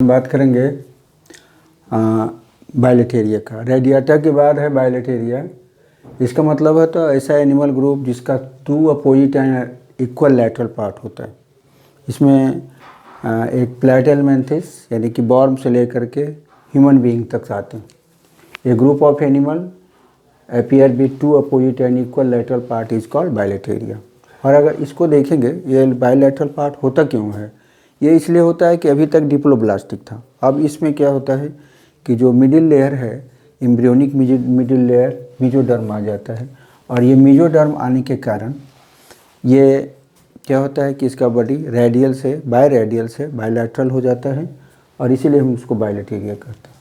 हम बात करेंगे बाइलेटेरिया का। रेडिएटा के बाद है बाइलेटेरिया। इसका मतलब है तो ऐसा एनिमल ग्रुप जिसका two opposite and equal lateral part होता है। इसमें एक प्लैटिहेल्मिन्थेस यानी कि बॉर्म से लेकर के ह्यूमन बीइंग तक आते हैं। A group of animal appear with two opposite and equal lateral part is called Bilateria. और अगर इसको देखेंगे ये बाइलेटरल पार्ट होता क्यों है, ये इसलिए होता है कि अभी तक डिप्लोब्लास्टिक था। अब इसमें क्या होता है कि जो मिडिल लेयर है, एम्ब्रियोनिक मिडिल लेयर मेसोडर्म आ जाता है। और ये मेसोडर्म आने के कारण ये क्या होता है कि इसका बॉडी रेडियल से बायलैटरल हो जाता है और इसीलिए हम उसको बाइलेटेरिया कहते हैं।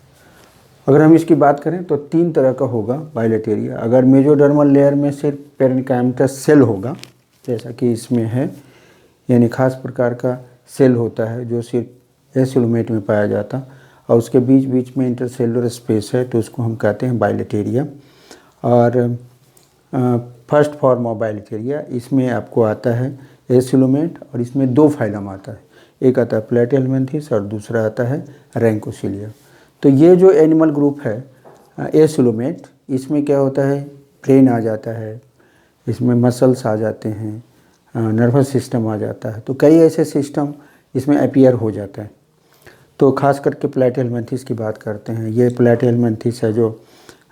अगर हम इसकी बात करें तो तीन तरह का होगा बाइलेटेरिया। अगर मेसोडर्मल लेयर में सिर्फ पेरेन्काइमटस सेल होगा जैसा कि इसमें है, यानी खास प्रकार का सेल होता है जो सिर्फ एसिलोमेट में पाया जाता और उसके बीच बीच में इंटरसेलुलर स्पेस है, तो उसको हम कहते हैं बाइलेटेरिया। और फर्स्ट फॉर्म ऑफ बाइलेटेरिया इसमें आपको आता है एसिलोमेट और इसमें दो फाइलम आता है, एक आता है प्लैटिहेल्मिन्थेस और दूसरा आता है रैंकोसिलिया। तो ये जो एनिमल ग्रुप है एसिलोमेट, इसमें क्या होता है ब्रेन आ जाता है, इसमें मसल्स आ जाते हैं, नर्वस सिस्टम आ जाता है, तो कई ऐसे सिस्टम इसमें अपीयर हो जाता है। तो खास करके प्लैटिहेल्मिन्थेस की बात करते हैं। ये प्लैटिहेल्मिन्थेस है जो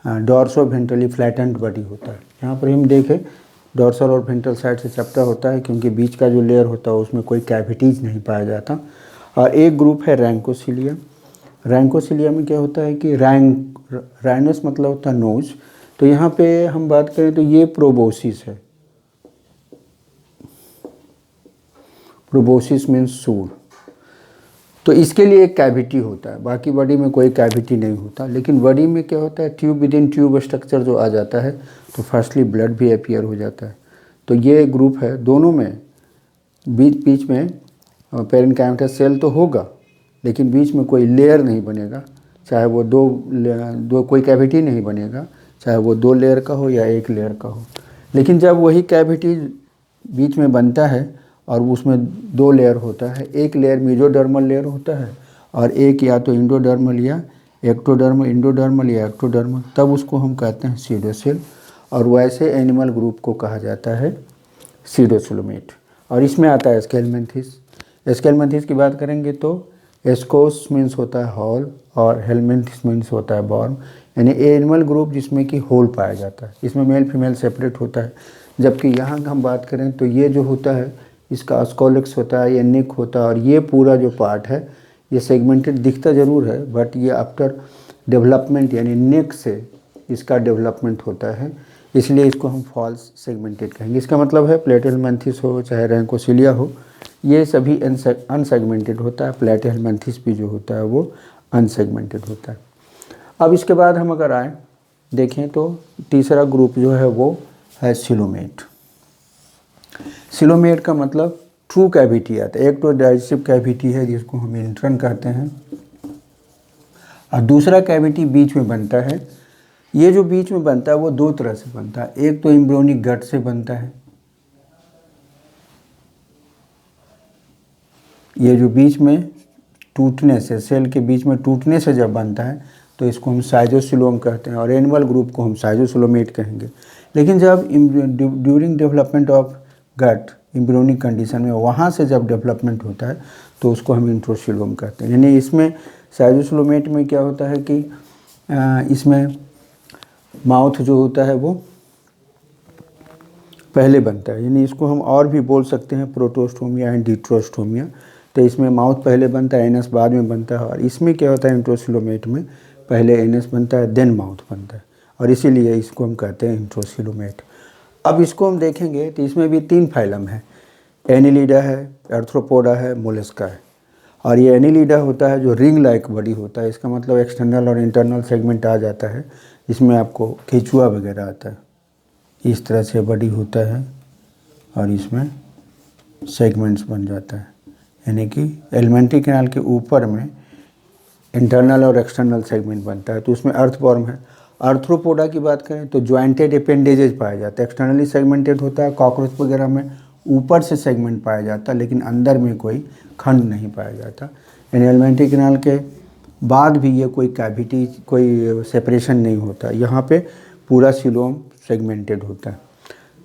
डॉर्सोवेंट्रली फ्लैटेंड बॉडी होता है। यहाँ पर हम देखें डॉर्सल और वेंट्रल साइड से चपटा होता है क्योंकि बीच का जो लेयर होता है उसमें कोई कैविटीज़ नहीं पाया जाता। और एक ग्रुप है रैंकोसिलिया। रैंकोसिलिया में क्या होता है कि राइनस मतलब होता है नोज। तो यहाँ पे हम बात करें तो ये प्रोबोसिस है। प्रोबोसिस मीन्स सूंड। तो इसके लिए एक कैविटी होता है, बाकी बॉडी में कोई कैविटी नहीं होता। लेकिन बॉडी में क्या होता है tube with in tube structure जो आ जाता है, तो फर्स्टली ब्लड भी अपीयर हो जाता है। तो ये ग्रुप है, दोनों में बीच बीच में पेरेन्काइमटस सेल तो होगा लेकिन बीच में कोई लेयर नहीं बनेगा, चाहे वो दो कोई कैविटी नहीं बनेगा, चाहे वो 2 लेयर का हो या 1 लेयर का हो। लेकिन जब वही कैविटी बीच में बनता है और उसमें 2 लेयर होता है, एक लेयर मेसोडर्मल लेयर होता है और एक या तो इंडोडर्मल या एक्टोडर्मल, इंडोडर्मल या एक्टोडर्मल, तब उसको हम कहते हैं सीडोसेल। और वैसे एनिमल ग्रुप को कहा जाता है सीडोसोलोमेट। और इसमें आता है स्केलमेंथिस। स्केलमेंथिस की बात करेंगे तो एस्कोस मीन्स होता है हॉल और हेलमेंथिस मीन्स होता है बॉर्म, यानी एनिमल ग्रुप जिसमें कि होल पाया जाता है। इसमें मेल फीमेल सेपरेट होता है। जबकि यहाँ हम बात करें तो ये जो होता है इसका स्कोलेक्स होता है या नेक होता है और ये पूरा जो पार्ट है ये सेगमेंटेड दिखता ज़रूर है, बट ये आफ्टर डेवलपमेंट यानी नेक से इसका डेवलपमेंट होता है, इसलिए इसको हम फॉल्स सेगमेंटेड कहेंगे। इसका मतलब है प्लैटिहेल्मिन्थेस हो चाहे रैंकोसिलिया हो, ये सभी अनसेगमेंटेड होता है। प्लैटिहेल्मिन्थेस भी जो होता है वो अनसेगमेंटेड होता है। अब इसके बाद हम अगर आए देखें तो तीसरा ग्रुप जो है वो है सिलोमेट। सिलोमेट का मतलब ट्रू कैविटी आता है। एक तो डाइजेस्टिव कैविटी है जिसको हम इंट्रन कहते हैं और दूसरा कैविटी बीच में बनता है। ये जो बीच में बनता है वो 2 तरह से बनता है। एक तो एम्ब्रियोनिक गट से बनता है, ये जो बीच में टूटने से, सेल के बीच में टूटने से जब बनता है तो इसको हम साइजोसिलोम कहते हैं और एनिमल ग्रुप को हम साइजोसिलोमेट कहेंगे। लेकिन जब during development of gut embryonic condition में वहाँ से जब डेवलपमेंट होता है तो उसको हम इंट्रोसिलोम कहते हैं। यानी इसमें साइजोसिलोमेट में क्या होता है कि इसमें माउथ जो होता है वो पहले बनता है, यानी इसको हम और भी बोल सकते हैं प्रोटोस्टोमिया एंड डिट्रोस्टोमिया। तो इसमें माउथ पहले बनता है, एनस बाद में बनता है। और इसमें क्या होता है इंट्रोसिलोमेट में पहले एनस बनता है देन माउथ बनता है और इसीलिए इसको हम कहते हैं इंट्रोसिलोमेट। अब इसको हम देखेंगे तो इसमें भी 3 फाइलम है, एनिलिडा है, आर्थ्रोपोडा है, मोलस्का है। और ये एनिलिडा होता है जो रिंग लाइक बॉडी होता है। इसका मतलब एक्सटर्नल और इंटरनल सेगमेंट आ जाता है, इसमें आपको केचुआ वगैरह आता है। इस तरह से बॉडी होता है और इसमें सेगमेंट्स बन जाता है, यानी कि एलिमेंट्री कैनाल के ऊपर में इंटरनल और एक्सटर्नल सेगमेंट बनता है। तो उसमें अर्थवॉर्म है। आर्थ्रोपोडा की बात करें तो ज्वाइंटेड अपेंडेजेज पाया जाता है, एक्सटर्नली सेगमेंटेड होता है। कॉकरोच वगैरह में ऊपर से सेगमेंट पाया जाता है लेकिन अंदर में कोई खंड नहीं पाया जाता। एलिमेंट्री कैनाल के बाद भी ये कोई कैविटी, कोई सेपरेशन नहीं होता। यहाँ पे पूरा सीलोम सेगमेंटेड होता है,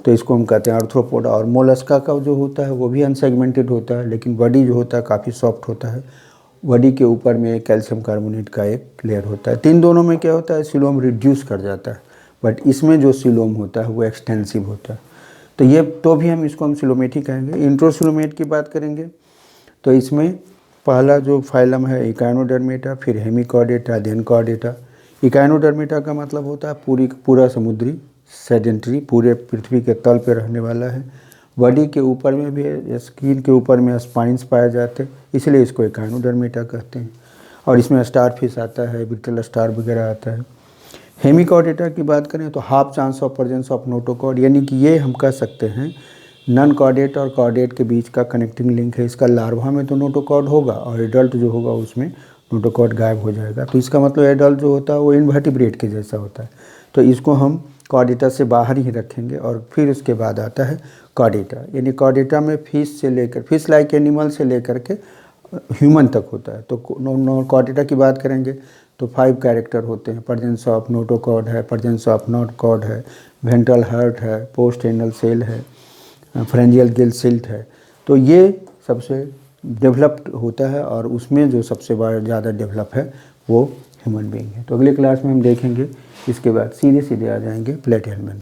तो इसको हम कहते हैं आर्थ्रोपोडा। और मोलस्का का जो होता है वो भी अनसेगमेंटेड होता है, लेकिन बॉडी जो होता है काफ़ी सॉफ्ट होता है। बॉडी के ऊपर में कैल्शियम कार्बोनेट का एक लेयर होता है। तीन दोनों में क्या होता है, सीलोम रिड्यूस कर जाता है, बट इसमें जो सीलोम होता है वो एक्सटेंसिव होता है। तो ये तो भी इसको हम सिलोमेटी कहेंगे। इंट्रोसिलोमेट की बात करेंगे तो इसमें पहला जो फाइलम है इकाइनोडर्मेटा, फिर हेमिकॉर्डेटा, देन कॉर्डेटा। इकाइनोडर्मेटा का मतलब होता है पूरा समुद्री सेडेंट्री, पूरे पृथ्वी के तल पे रहने वाला है। बॉडी के ऊपर में भी, स्किन के ऊपर में स्पाइंस पाए जाते हैं, इसलिए इसको इकाइनोडर्मेटा कहते हैं। और इसमें स्टार फिश आता है, ब्रिटल स्टार वगैरह आता है। हेमिकॉर्डेटा की बात करें तो half chance of presence of notochord, यानी कि ये हम कह सकते हैं नॉन कॉर्डेट और कॉर्डेट के बीच का कनेक्टिंग लिंक है। इसका लार्वा में तो नोटोकॉर्ड होगा और एडल्ट जो होगा उसमें नोटोकॉर्ड गायब हो जाएगा। तो इसका मतलब एडल्ट जो होता है वो इन्वर्टिब्रेट के जैसा होता है। तो इसको हम कॉर्डेटा से बाहर ही रखेंगे। और फिर उसके बाद आता है कॉर्डेटा, यानी कॉर्डेटा में फिश लाइक एनिमल से लेकर के ह्यूमन तक होता है। तो कॉर्डेटा की बात करेंगे तो 5 कैरेक्टर होते हैं। प्रेजेंस ऑफ नोटोकॉर्ड है, प्रेजेंस ऑफ नॉट कॉर्ड है, वेंट्रल हर्ट है, पोस्ट एनल सेल है, फ्रेंजियल गिल सिल्ट है। तो ये सबसे डेवलप्ड होता है और उसमें जो सबसे ज़्यादा डेवलप है वो ह्यूमन बीइंग है। तो अगले क्लास में हम देखेंगे। इसके बाद सीधे आ जाएंगे प्लेट हेलमिंथ।